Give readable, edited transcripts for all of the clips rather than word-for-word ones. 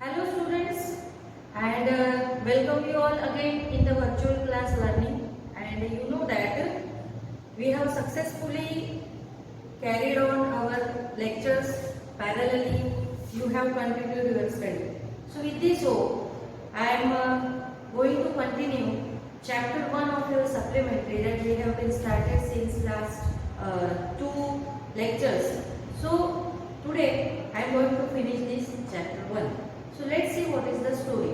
Hello students, and welcome you all again in the virtual class learning. And you know that we have successfully carried on our lectures parallelly. You have continued your study. So with this hope, I am going to continue chapter 1 of your supplementary that we have been started since last two lectures. So today I am going to finish this chapter 1. So let's see what is the story.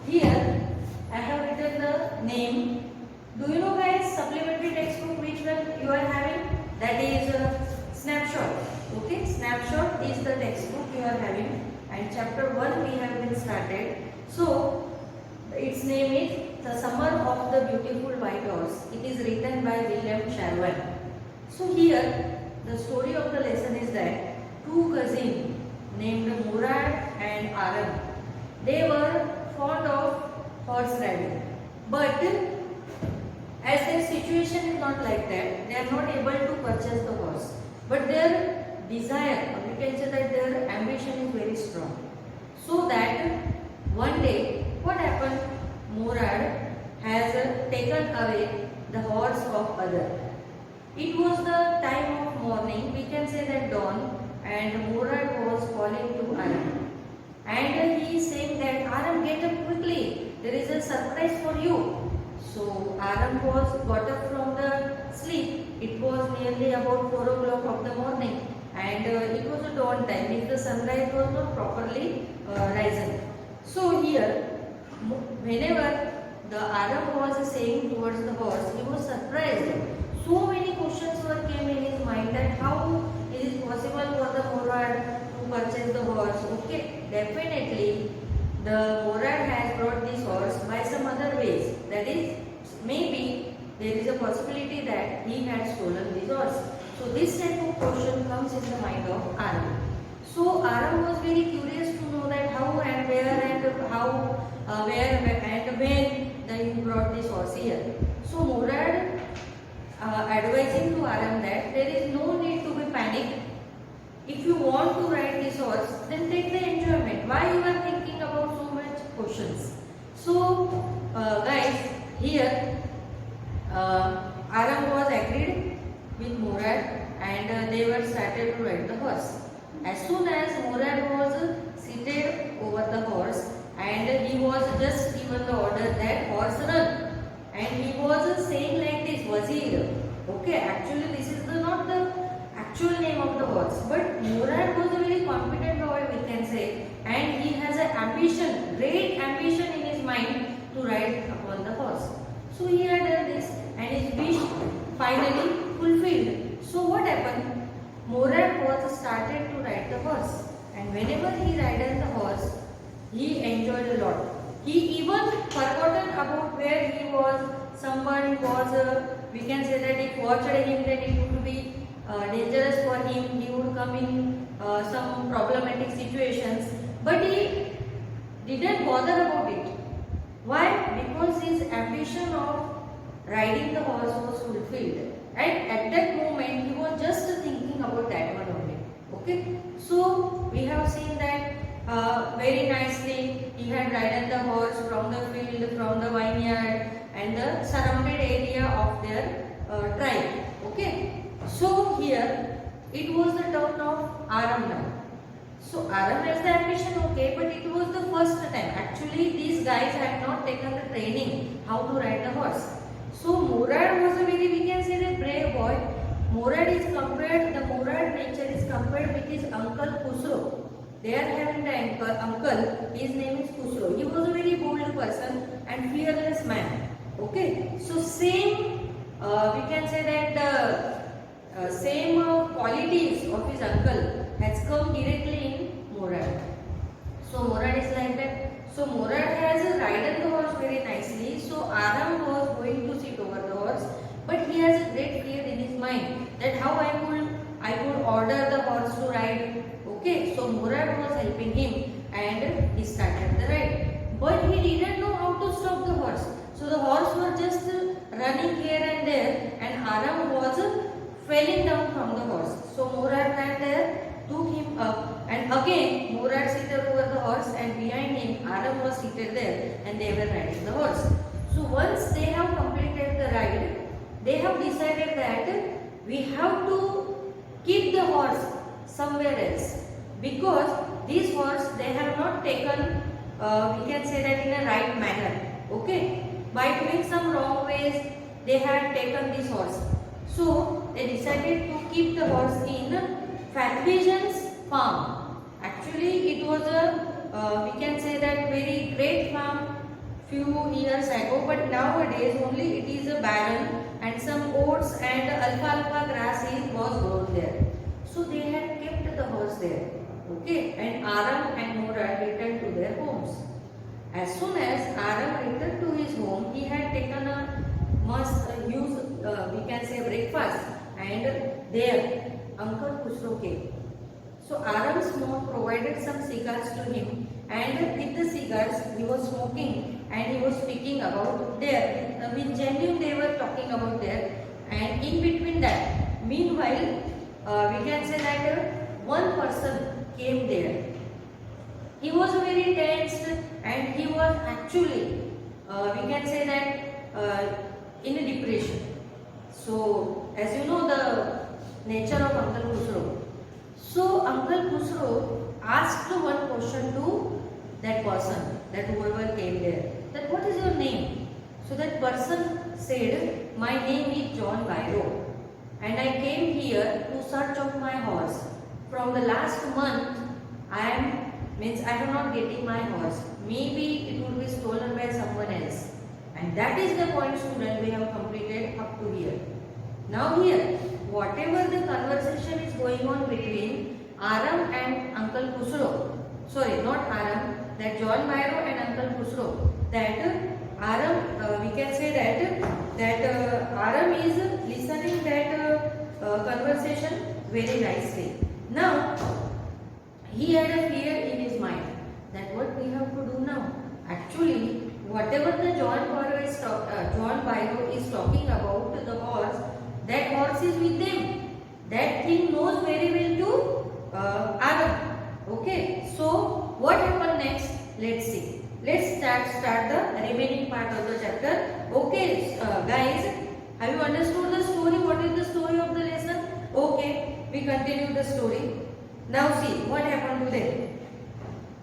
Here I have written the name. Do you know guys supplementary textbook which one you are having? That is Snapshot. Okay, Snapshot is the textbook you are having, and chapter 1 we have been started. So its name is The Summer of the Beautiful White Horse. It is written by William Sherwin. So here the story of the lesson is that two cousins named Murad and Aram, they were fond of horse riding, but as their situation is not like that, they are not able to purchase the horse, but their desire, or we can say that their ambition is very strong. So that one day what happened, Murad has taken away the horse of other. It was the time of morning, we can say that dawn, and Murad was calling to Aram. And he is saying that Aram, get up quickly, there is a surprise for you. So Aram was got up from the sleep. It was nearly about 4 o'clock of the morning, and it was a dawn time, if the sunrise was not properly risen. So here, whenever the Aram was saying towards the horse, he was surprised. So many questions were came in his mind that how is it possible for the Murad to purchase the horse? Okay, definitely the Murad has brought this horse by some other ways. That is, maybe there is a possibility that he had stolen this horse. So this type of question comes in the mind of Aram. So Aram was very curious to know that how and where and how, where and when he brought this horse here. So Murad advising to Aram that there is no need to be panic. If you want to ride this horse, then take the enjoyment. Why you are thinking about so much questions? So guys, here Aram was agreed with Murad, and they were started to ride the horse. As soon as Murad was seated over the horse, and he was just given the order that horse run, and he was saying like this, Wazir. Okay, actually this is not the actual name of the horse, but Murad was a very confident boy, we can say, and he has an ambition, great ambition in his mind to ride upon the horse. So he had done this, and his wish finally fulfilled. So what happened? Murad was started to ride the horse, and whenever he ridden the horse, he enjoyed a lot. He even forgotten about where he was. Someone was, we can say that if watched him, then it would be dangerous for him. He would come in some problematic situations, but he didn't bother about it. Why? Because his ambition of riding the horse was fulfilled. And at that moment, he was just thinking about that one only. Okay. So we have seen that very nicely he had ridden the horse from the field, from the vineyard, and the surrounded area of their tribe. Okay. So here it was the turn of Aram now. So Aram has the ambition, okay, but it was the first time. Actually, these guys had not taken the training how to ride the horse. So Murad was a very, we can say, the brave boy. Murad is compared, the Murad nature is compared with his uncle Khusro. They are having the uncle, his name is Khusro. He was a very bold person and fearless man. Okay, so same, we can say that the same qualities of his uncle has come directly in Murad. So Murad is like that. So Murad has ridden the horse very nicely. So Aram was going to sit over the horse, but he has a great fear in his mind that how I could order the horse to ride. Okay, so Murad was helping him, and he started the ride. But he didn't know how to stop the horse. So the horse was just running here and there, and Aram was falling down from the horse. So Murad ran there, took him up, and again Murad seated over the horse, and behind him seated there and they were riding the horse. So once they have completed the ride, they have decided that we have to keep the horse somewhere else, because this horse they have not taken, we can say that, in a right manner. Okay, by doing some wrong ways they had taken this horse. So they decided to keep the horse in Fatvision's farm. Actually it was a, we can say that, very great farm few years ago, but nowadays only it is a barren and some oats and alfalfa grass was grown there. So they had kept the horse there. Okay, and Aram and Nora returned to their homes. As soon as Aram returned to his home, he had taken a must use, we can say, breakfast, and there Uncle Khusro came. So Aram's mom provided some cigars to him, and with the cigars he was smoking and he was speaking about there. With genuine they were talking about there, and in between that, meanwhile, we can say that one person came there. He was very tensed and he was actually, we can say that, in a depression. So, as you know the nature of Uncle Khusro. So, Uncle Khusro asked one question to that person, that whoever came there, that what is your name? So, that person said, my name is John Byro and I came here to search of my horse. From the last month, I am not getting my horse. Maybe it will be stolen by someone else. And that is the point, student, we have completed up to here. Now here, whatever the conversation is going on between Aram and Uncle Khusro, sorry, not Aram, that John Byro and Uncle Khusro, that Aram, we can say that Aram is listening that conversation very nicely. Now, he had a fear in his mind that what we have to do now. Actually, whatever the John Byro is talking about the horse, that horse is with them. That thing knows very well to Aram. Okay, so what happened next? Let's see. Let's start the remaining part of the chapter. Okay, guys, have you understood the story? What is the story of the lesson? Okay, we continue the story. Now see what happened to them.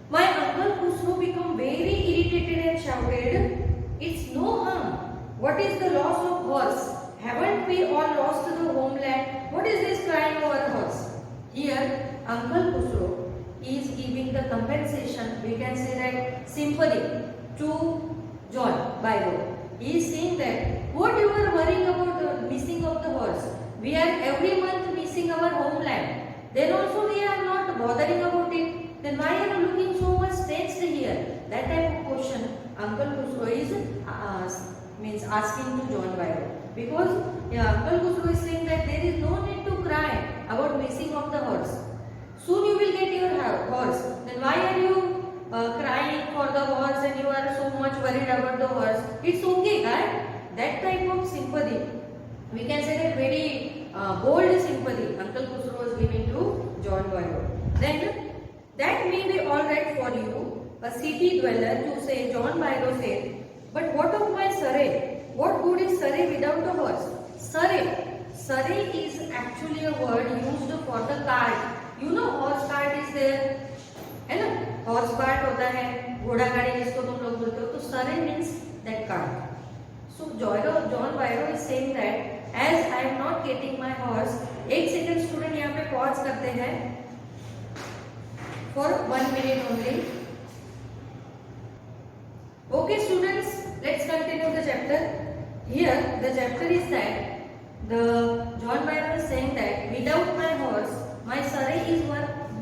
My Uncle Khusro became very irritated and shouted, "It's no harm. What is the loss of horse? Haven't we all lost the homeland? What is this crying over horse?" Here, Uncle Khusro is giving the compensation, we can say that, sympathy to John Byro. He is saying that, what you are worrying about the missing of the horse? We are every month missing our homeland. Then also we are not bothering about it. Then why are you looking so much tensed here? That type of question Uncle Khusro is asking to John Byro. Because Uncle Khusro is saying that there is no need to cry about missing of the horse. Soon you will get your horse. Then why are you crying for the horse and you are so much worried about the horse? It's okay, guys. That type of sympathy, we can say that very bold sympathy Uncle Khusro was giving to John Byro. Then that may be alright for you, a city dweller, to say, John Byro said, but what of my Surrey? What good is Surrey without a horse? Surrey is actually a word used for the cart. You know horse cart is there, है ना? Horse cart होता है, घोड़ा गाड़ी जिसको तुम लोग बोलते हो, तो Surrey means that cart. So John Byro is saying that as I am not getting my horse, एक सेकंड स्टूडेंट यहाँ पे पॉज करते हैं for 1 minute only. Okay, students, let's continue the chapter. Here, the chapter is that the John Byro is saying that without my horse, my Surrey is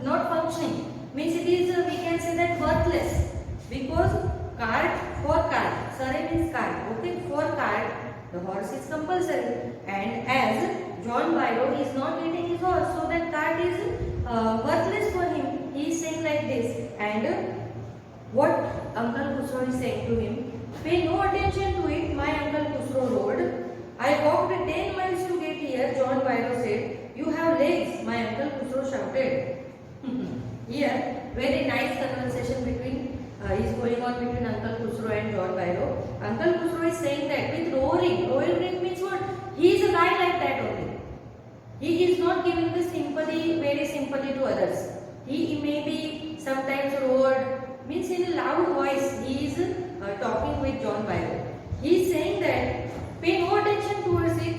not functioning. Means it is, we can say that, worthless. Because cart for cart, Surrey means cart. Okay, for cart, the horse is compulsory. And as John Byro is not getting his horse, so that cart is worthless for him. He is saying like this. And what Uncle Khusro is saying to him, pay no attention to it, my Uncle Khusro road. I walked 10 miles to get here, John Byro said. You have legs, my Uncle Khusro shouted. Here, very nice conversation between is going on between saying that with roaring. Roaring means what? He is a guy like that only. He is not giving the sympathy, very sympathy to others. He may be sometimes roared, means in a loud voice. He is talking with John Byro. He is saying that pay no attention towards it.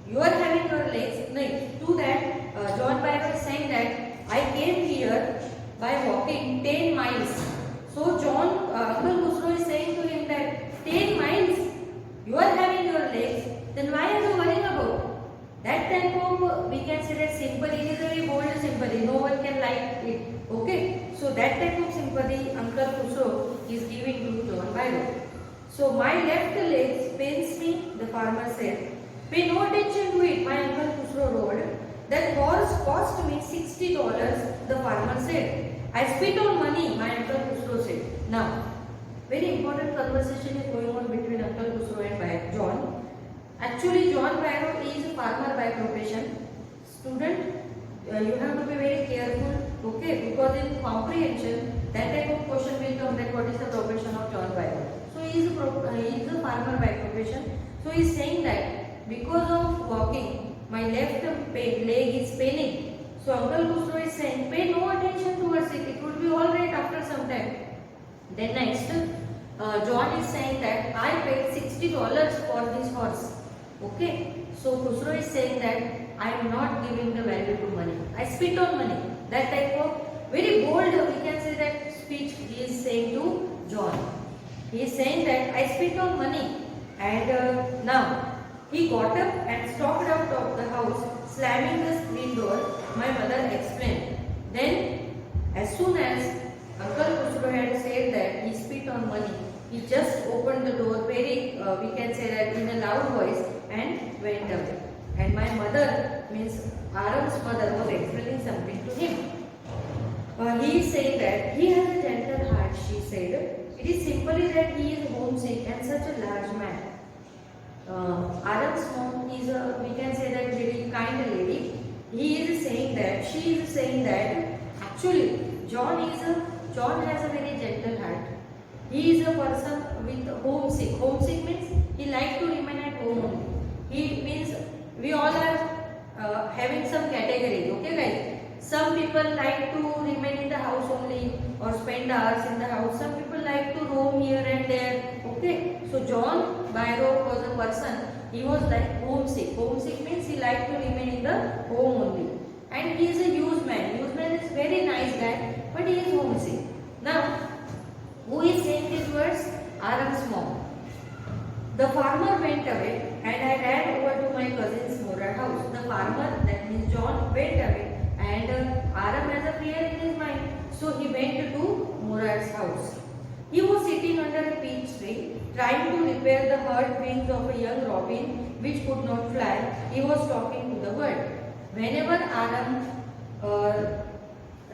You are having your legs. No, to that John Byro is saying that I came here by walking 10 miles. So Uncle Khusro is saying to him that 10 miles you are having your legs, then why are you worrying about? That type of, we can say that sympathy is a very bold sympathy. No one can like it. Okay. So that type of sympathy Uncle Khusro is giving to John Byro. So my left legs pains me, the farmer said. Pay no attention to it, my Uncle Khusro roared. That horse cost me $60, the farmer said. I spit on money, my Uncle Khusro said. Now, very important conversation is going on between Uncle Khusro and John. Actually, John Byro is a farmer by profession. Student, you have to be very careful, okay? Because in comprehension, that type of question will come that what is the profession of John Byro. So he is a farmer by profession. So he is saying that because of walking, my left leg is paining. So Uncle Khusro is saying, pay no attention towards it. It would be all right after some time. Then next, John is saying that I paid $60 for this horse. Okay. So Khusro is saying that I am not giving the value to money. I spit on money. That type of very bold, we can say that speech he is saying to John. He is saying that I spit on money. And now he got up and stalked out of the house, slamming the screen door. My mother explained. Then, as soon as Uncle Khusro had said that he spit on money, he just opened the door very, we can say that in a loud voice and went away. And my mother, means Aram's mother, was explaining something to him. He is saying that he has a gentle heart, she said. It is simply that he is homesick and such a large man. Aram's mom is a, we can say that very kind lady. She is saying that actually John has a very gentle heart. He is a person with homesick. Homesick means he likes to remain at home only. He means we all are having some categories, okay guys? Some people like to remain in the house only or spend hours in the house. Some people like to roam here and there, okay? So John Byro was a person, he was like homesick. Homesick means he liked to remain in the home only. And he is a used man. Used man is very nice guy, but he is homesick. Now, who is saying these words? Aram's mom. The farmer went away and I ran over to my cousin's Murad house. The farmer, that means John, went away and Aram has a fear in his mind. So he went to Murad's house. He was sitting under a peach tree, trying to repair the hurt wings of a young robin which could not fly. He was talking to the bird. Whenever Aram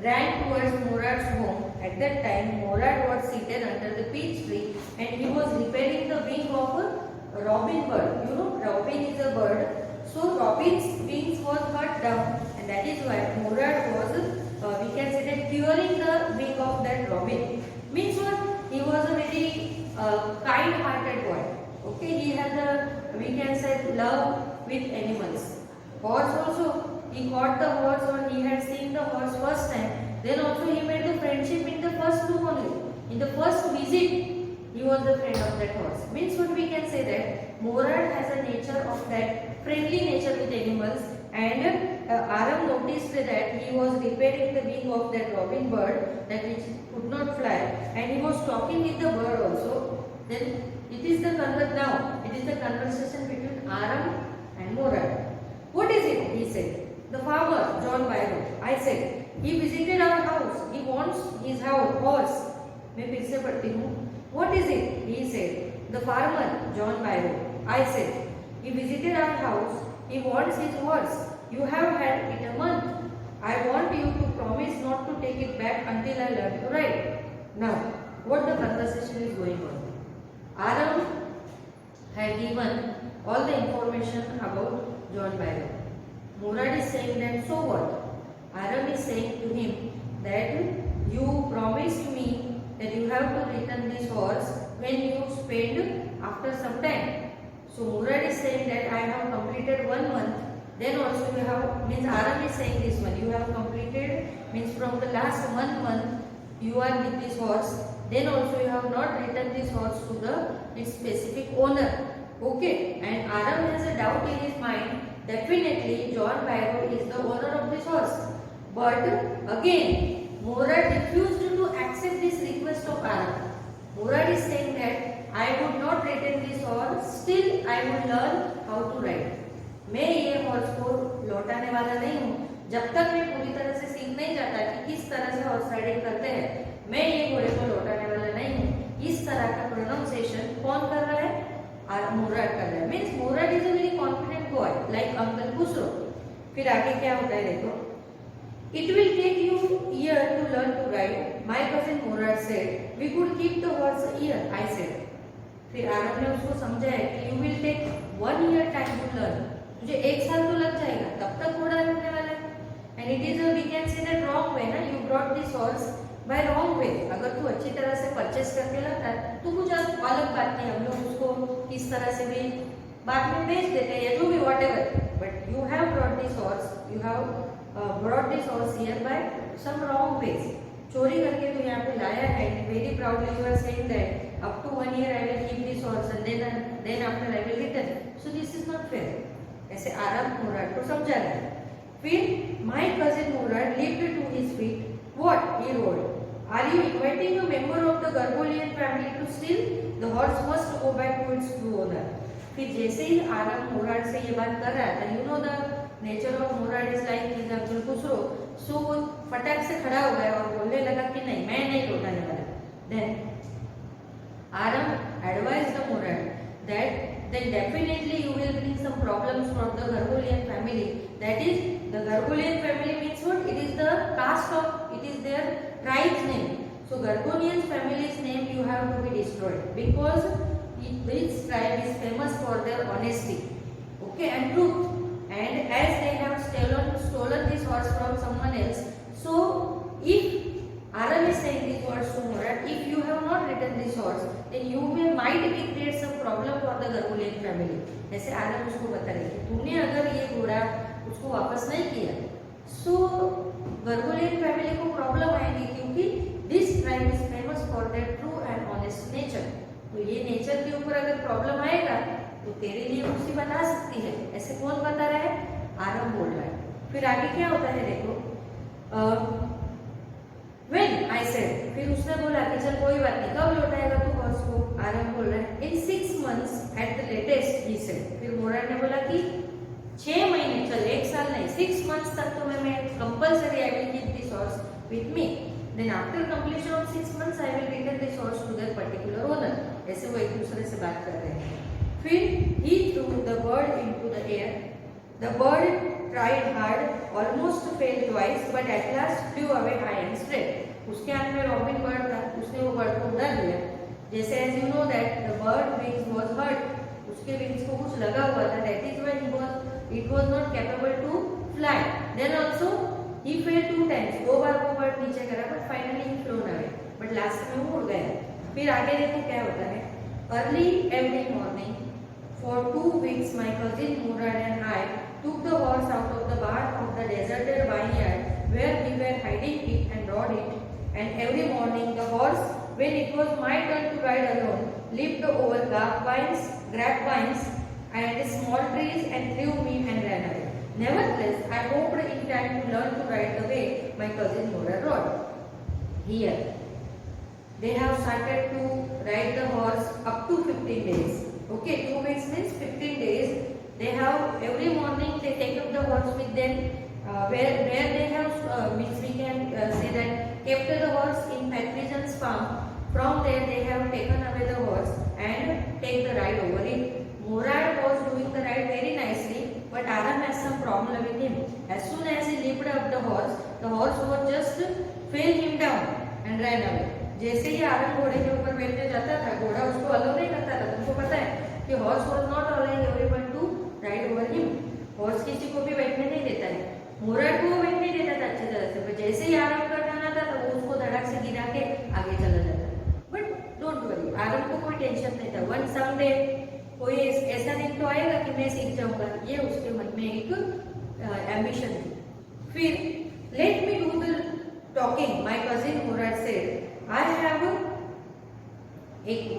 ran towards Murad's home, at that time Murad was seated under the peach tree and he was repairing the wing of a robin bird. You know, robin is a bird. So robin's wings was cut down and that is why Murad was, we can say that curing the wing of that robin. Means what? He was a very kind-hearted boy. Okay, he had a, we can say, love with animals. Horse also, he caught the horse or he had seen the horse first time. Then also he made the friendship in the first room only. In the first visit, he was the friend of that horse. Means what we can say that Murad has a nature of that friendly nature with animals and Aram noticed that he was repairing the wing of that robin bird that which could not fly and he was talking with the bird also. Then it is the conversation between Aram and Murad. What is it? He said. The farmer, John Byro. I said, he visited our house. He wants his horse. मैं फिर से पढ़ती हूँ. What is it? He said. The farmer, John Byro. I said, he visited our house. He wants his horse. You have had it a month. I want you to promise not to take it back until I learn to ride. Now, what the conversation is going on? Aram had given all the information about John Byro. Murad is saying that, so what? Aram is saying to him that you promised me that you have to return this horse when you spend after some time. So Murad is saying that I have completed 1 month. Then also you have, means Aram is saying this one, you have completed, means from the last 1 month you are with this horse. Then also you have not returned this horse to the its specific owner. Okay, and Aram has a doubt in his mind. Definitely John Barrow is the owner of this horse. But again, Murad refused to accept this request of Aram. Murad is saying that I would not retain this horse, still I would learn how to ride. मैं ये horse को लौटाने वाला नहीं हूँ जब तक मैं पूरी तरह से सीख नहीं जाता कि किस तरह से हॉर्स राइडिंग करते हैं। मैं ये घोड़े को लौटाने वाला नहीं हूँ। इस तरह का प्रोनाउंसिएशन कौन कर रहा है? मुराद कर रहा है। Means Murad is a very confident boy like uncle Khusro. फिर आगे क्या होता है देखो। It will take you a year to learn to ride. My cousin Murad said, we could keep the horse a year. I said. फिर आरव ने उसको समझाया कि you will take 1 year time to learn. तुझे 1 साल तो लग जाएगा, तब तक घोड़ा रखने वाला है. And it is a we can say that wrong way ना. You brought this horse by wrong way. अगर तू अच्छी तरह से परचेस करके लाता तो कुछ अलग बात नहीं. हम लोग उसको किस तरह से भी बाद में बेच देते हैं या जो भी whatever. But you have brought this horse. You have brought this horse here by some wrong ways. चोरी करके तो यहाँ पे लाया है. Very proudly you are saying that up to 1 year I will keep this horse and then after I will return. So this is not fair. ऐसे आराम मुराद को समझा रहा है. फिर my cousin Murad leaped to his feet. What? He roared. Are you inviting a member of the Gargolian family to steal? The horse must go back to its true owner. फिर जैसे ही आराम मुराद से ये बात कर रहा था, you know the nature of Murad is like his Abdul Khusro. So वो फटाक से खड़ा हो गया और बोलने लगा कि नहीं, मैं नहीं लौटाने वाला. Then Aram advised the Murad that then definitely you will bring some problems from the Gargolian family. That is, the Gargolian family means what? It is the caste of, it is their tribe's name. So Gargolian family's name you have to be destroyed because this tribe is famous for their honesty, okay, and truth. And as they have stolen this horse from someone else, so if Aram is saying these words to Murad, if you have not returned this horse, then you might be create some problem for the Gargolian family. ऐसे आरम उसको बता रही है, तूने अगर ये घोड़ा उसको वापस नहीं किया, so Gargolian family को प्रॉब्लम आएगी क्योंकि this tribe is famous for their true and honest nature. तो ये नेचर के ऊपर अगर प्रॉब्लम आएगा तो तेरे लिए मुसीबत आ सकती है. ऐसे कौन बता रहा है? आरम बोल रहा है. फिर आगे क्या होता है देखो. When I said, फिर उसने बोला कि चल कोई बात नहीं, कब लौटाएगा तू हॉर्स को? आरम बोल रहा है in 6 months at the latest, he said. फिर मुराद ने बोला कि 6 महीने, चल 1 साल नहीं, 6 months तक तो मैं compulsory I will keep this horse with me. Then after completion of 6 months I will return this horse to their particular owner. ऐसे वो एक दूसरे से बात कर रहे हैं. फिर he threw the bird into the air. The bird tried hard, almost failed twice, but at last flew away high and straight. उसके हाथ में रॉबिन बर्ड था, उसने वो बर्ड को उड़ा दिया. जैसे as you know that the bird wings was hurt, उसके wings को कुछ लगा हुआ था. That is why it was not capable to fly. Then also he fell 2 times. 2 बार वो बर्ड नीचे गिरा, but finally he flown away. But last में वो उड़ गया. फिर आगे देखो क्या होता है. Early every morning for 2 weeks my cousin Murad and I took the horse out of the barn of the deserted vineyard where we were hiding it and rode it. And every morning the horse, when it was my turn to ride alone, leaped over grapevines and small trees and threw me and ran away. Nevertheless, I hoped in time to learn to ride the way my cousin Murad rode. Here, they have started to ride the horse up to 15 days. Okay, 2 weeks means 15 days. They have every morning they take up the horse with them. Where they have means we can say that kept the horse in Patrician's farm. From there they have taken away the horse and take the ride over it. Murad was doing the ride very nicely, but Aram has some problem with him. As soon as he leaped up the horse was just fell him down and ran away. जैसे ही आरम घोड़े के ऊपर बैठने जाता था, घोड़ा उसको allow नहीं करता था. तुमको पता है कि horse was not allowing everyone to ride over him. Horse किसी को भी बैठने नहीं देता है. मुराद को बैठने देता था अच्छी तरह से, पर जैसे ही आरम करना आता था वो उसको धड़ाक से गिरा के आगे चला जाता. बट डोंट वरी, आरम को कोई कॉम्पिटिशन नहीं था। वन समडे कोई ऐसा दिन तो आएगा कि मैं सीख जाऊंगा, ये उसके मन में एक एम्बिशन थी। फिर late me do the talking, my cousin Murad said I have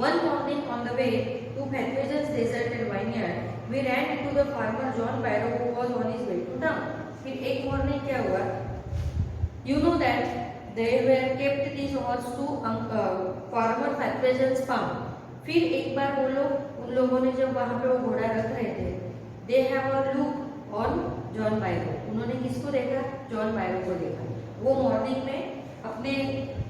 one morning on the way to Fathwajen's deserted vineyard, we ran into the farmer John Barrow who was on his way to town. फिर एक morning क्या हुआ, you know that they were kept these horse to farmer Fathwajen's farm. फिर एक बार वो लोग उन लोगों ने जब वहाँ पे वो घोड़ा रख रहे थे, they have a look on John Barrow. उन्होंने किसको देखा? जॉन बायरो को देखा। वो मॉर्निंग में अपने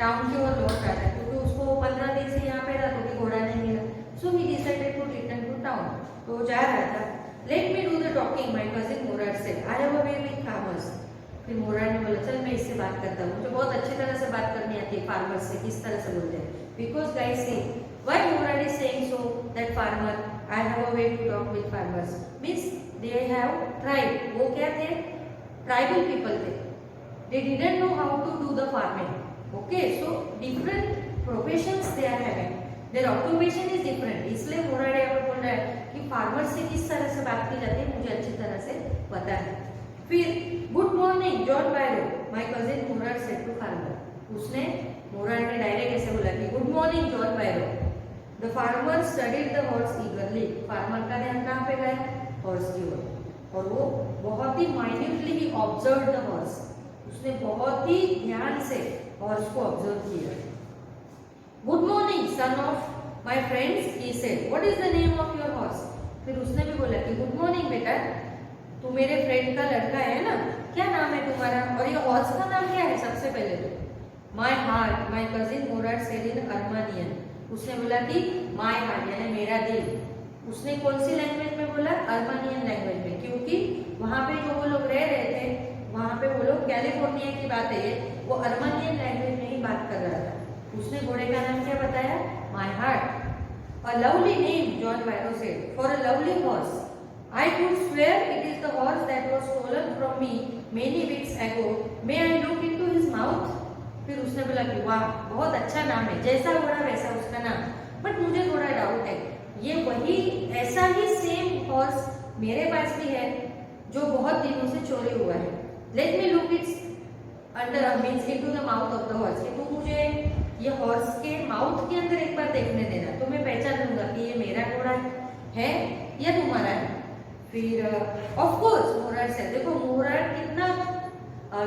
टाउन की ओर लौट रहा था क्योंकि उसको 15 दिन से यहाँ पे था तो घोड़ा नहीं मिला। So he decided to return to town. तो जा रहा था। Let me do the talking, my cousin Murad said I have a way with farmers. फिर मुराद ने बोला चल मैं इससे बात करता हूँ, मुझे बहुत अच्छी तरह से बात करनी आती है फार्मर्स से, किस तरह से बोलते हैं। Because guys see why Murad is saying so that farmer I have a way to talk with farmers means they have tribe. वो क्या थे? ट्राइबल पीपल थे। They didn't know how to do the farming. Okay, so different professions they are having. Their occupation is different. इसलिए मुराद यहाँ पर बोल रहा है कि फार्मर से किस तरह से बात की जाती है मुझे अच्छी तरह से पता है। फिर good morning John Byro, my cousin Murad said to farmer. उसने मुराद ने डायरेक्ट ऐसे बोला कि good morning John Byro. The farmer studied the horse eagerly. Farmer का ध्यान कहाँ पे गया? हॉर्स की ओर, और वो बहुत ही माइन्यूटली ही ऑब्जर्व द हॉर्स। उसने बहुत ही ध्यान से हॉर्स को ऑब्जर्व किया। Good morning son of my friends, he said what is the name of your horse. फिर उसने भी बोला कि गुड मॉर्निंग बेटा, तू मेरे फ्रेंड का लड़का है ना, क्या नाम है तुम्हारा और ये हॉर्स का नाम क्या है? सबसे पहले तो my heart, my cousin Murad said in Armenian. उसने बोला कि माय हार्ट यानी मेरा दिल। उसने कौन सी लैंग्वेज में बोला? अर्मानियन लैंग्वेज में, क्योंकि वहां पे जो वो लोग रह रहे थे वहां पे वो लोग कैलिफोर्निया की बात है, वो अर्मानियन लैंग्वेज में ही बात कर रहा था। उसने घोड़े का नाम क्या बताया? My heart. A lovely name John Byro said for a lovely horse. I could swear it is the horse that was stolen from me many weeks ago, may I look into his mouth. फिर उसने बोला कि वाह बहुत अच्छा नाम है, जैसा घोड़ा वैसा उसका नाम, बट मुझे थोड़ा डाउट है, ये वही ऐसा ही सेम हॉर्स मेरे पास भी है जो बहुत दिनों से चोरी हुआ है। Let me look it under means into the mouth of the horse. कि तू मुझे ये हॉर्स के माउथ के अंदर एक बार देखने देना, तो मैं पहचान लूंगा कि ये मेरा घोड़ा है या तुम्हारा है। फिर ऑफ कोर्स मुराद से, देखो मुराद कितना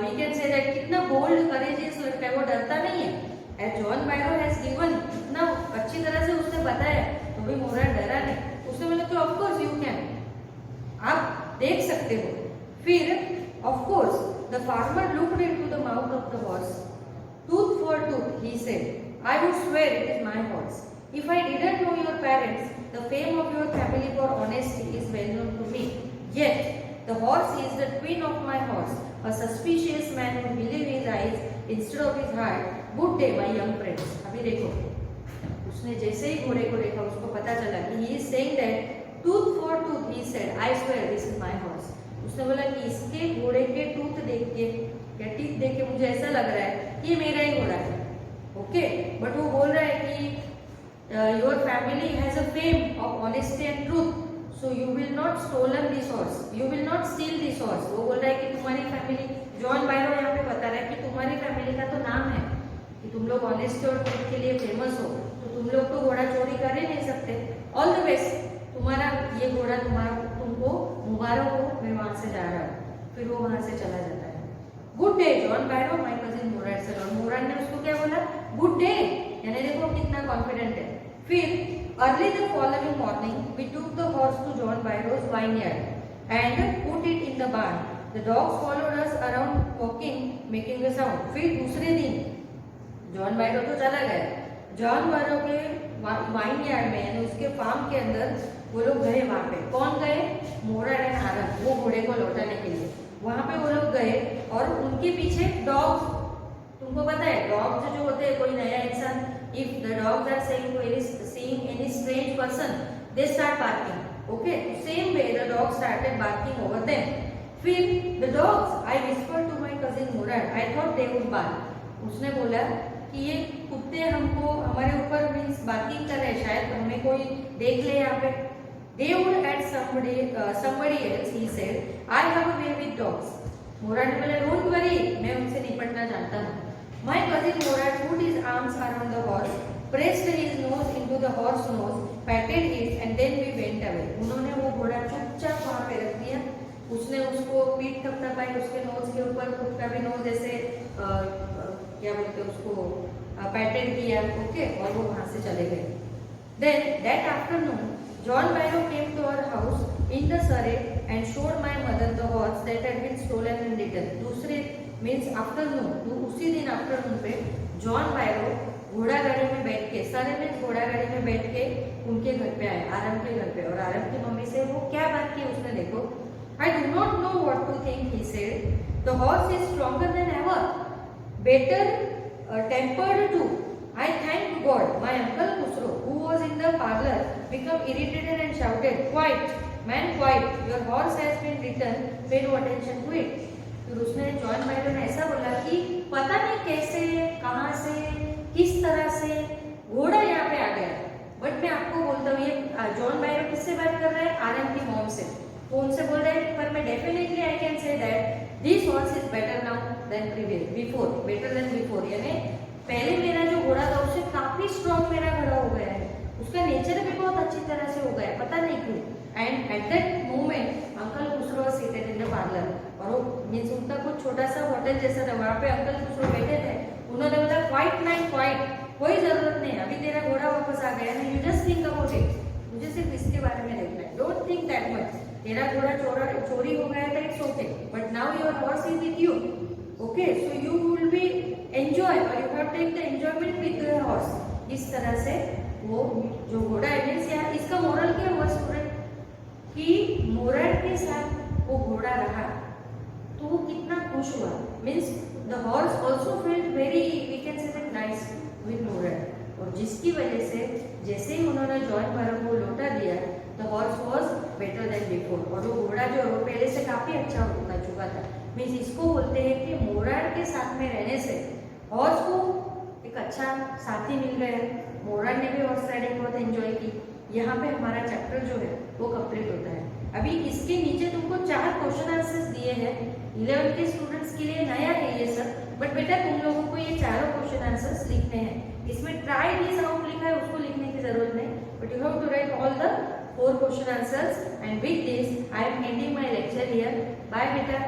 वी कैन से दैट कितना बोल्ड करेजियस लड़का है, वो डरता नहीं है। As John Byro has given, इतना अच्छी तरह से उसने बताया तो भी मुराद डरा नहीं। उसने बोला कि ऑफ कोर्स यू कैन, आप देख सकते हो। फिर of course the farmer looked into the mouth of the horse. Tooth for tooth, he said, I would swear it is my horse. If I didn't know your parents, the fame of your family for honesty is well known to me. Yet the horse is the twin of my horse. A suspicious man would believe his eyes instead of his heart. Good day, my young friends. अभी देखो, उसने जैसे ही घोड़े को देखा उसको पता चला कि he is saying that tooth for tooth, he said, I swear this is my horse. उसने बोला कि इसके घोड़े के टूथ देख के या टीथ देख के मुझे ऐसा लग रहा है कि ये मेरा ही घोड़ा है। ओके, बट वो बोल रहा है कि your family has a fame of honesty and truth, so you will not stolen this horse, you will not steal this horse. वो बोल रहा है कि तुम्हारी फैमिली, जॉन बायरो यहाँ पे बता रहा है कि तुम्हारी फैमिली का तो नाम है कि तुम लोग ऑनेस्टी और ट्रूथ के लिए फेमस हो, तो तुम लोग तो घोड़ा चोरी कर ही नहीं सकते। ऑल द बेस्ट, तुम्हारा ये घोड़ा तुमको मुबारक हो, मैं वहां से जा रहा हूँ। फिर वो वहां से चला जाता है। Good day John Byro, my cousin Murad said. और मुराद ने उसको क्या बोला? गुड डे, यानी देखो कितना कॉन्फिडेंट है। फिर early the following morning we took the horse to John Byrose vineyard and put it in the barn. The dogs followed us around walking making a sound. फिर दूसरे दिन जॉन बायरो तो चला गया, जॉन बायरो के वाइनयार्ड में यानी उसके फार्म के अंदर वो लोग गए। वहां पे कौन गए? मुराद एंड आरन, वो घोड़े को लौटाने के लिए वहां पे वो लोग गए। और उनके पीछे डॉग्स, तुमको पता है डॉग्स जो होते हैं, कोई नया इंसान, if the dogs are seeing any strange person, they start barking. Okay, same way the dogs started barking over them. फिर the dogs, I whispered to my cousin Murad, I thought they would bark. उसने बोला कि ये कुत्ते हमको हमारे ऊपर means barking कर रहे हैं, शायद हमें हमें कोई देख ले यहाँ पे, they would at somebody else, he said, I have a way with dogs. मोराट ने बोला डोंट वरी, मैं उनसे निपटना जानता हूँ. My cousin Morat put his arms around the horse, pressed his nose into the horse nose, patted it, and then we went away. उन्होंने वो घोड़ा चुपचाप वहाँ पे रख दिया. उसने उसको पीठ थपथपाई उसके नोज के ऊपर, खुद का भी नोज ऐसे क्या बोलते हैं उसको पैटेड किया, ओके, और वो वहाँ से चले गए. Then that afternoon, John Barrow came to our house in the Surrey and showed my mother the horse that had been stolen and eaten. दूसरे मीन्स आफ्टरनून, तो उसी दिन आफ्टरनून पे जॉन बायरो घोड़ा गाड़ी में बैठ के, सरे में घोड़ा गाड़ी में बैठ के उनके घर पे आए, आराम के घर पे, और आराम की मम्मी से वो क्या बात की उसने देखो. I do not know what to think, he said. The horse is stronger than ever, better tempered too. I thank God. My uncle Khusro, who was in the parlor, became irritated and shouted, "Quiet, man, quiet! Your horse has been returned. Pay no attention to it." फिर उसने John बायरो ने ऐसा बोला कि पता नहीं कैसे, कहाँ से, किस तरह से घोड़ा यहाँ पे आ गया. बट मैं आपको बोलता हूँ, ये जॉन बायरो किससे बात कर रहा है? आरएम की मॉम से. वो उनसे बोल रहा है, पर मैं definitely I can say that this horse is better now than previous before, better than before. यानी पहले मेरा जो घोड़ा था उससे काफी स्ट्रॉन्ग मेरा घोड़ा हो गया है, उसका नेचर भी बहुत अच्छी तरह से हो गया है, पता नहीं क्यों. And at that moment uncle Khusro was seated in the parlour, और वो मीन्स उनका कुछ छोटा सा होटल जैसा था, वहाँ पे अंकल खुसरो बैठे थे. उन्होंने बोला क्वाइट मैन क्वाइट, कोई जरूरत नहीं, अभी तेरा घोड़ा वापस आ गया है, you just think about it. मुझे सिर्फ इसके बारे में देखना है, डोंट थिंक दैट मच. तेरा घोड़ा चोरी हो गया था, it's okay, but now your horse is with you, okay, so you will be enjoy, और you have take the enjoyment with the horse. इस तरह से वो जो घोड़ा है, मीन्स यहाँ इसका मोरल क्या हुआ स्टूडेंट, कि मोरट के साथ वो घोड़ा रहा तो वो कितना खुश हुआ. Means the horse also feeled very, we can say that nice with Mourad, और जिसकी वजह से जैसे ही उन्होंने जॉन बायरो को लौटा दिया, the horse was better than before, और वो घोड़ा जो है वो पहले से काफी अच्छा हो चुका था. मीन्स इसको बोलते हैं कि मोरट के साथ में रहने से हॉर्स को एक अच्छा साथी मिल गया. मोरट ने भी हॉर्स राइडिंग बहुत एंजॉय की. यहाँ पे हमारा चैप्टर जो है वो कंप्लीट होता है. अभी इसके नीचे तुमको 4 क्वेश्चन आंसर्स दिए हैं. 11 के स्टूडेंट्स के लिए नया है ये सब, बट बेटा तुम लोगों को ये चारों क्वेश्चन आंसर्स लिखने हैं. इसमें ट्राई दिस आउट लिखा है, उसको लिखने की जरूरत नहीं, but you have to write all the 4 question answers. And with this I am ending my lecture here. Bye बेटा.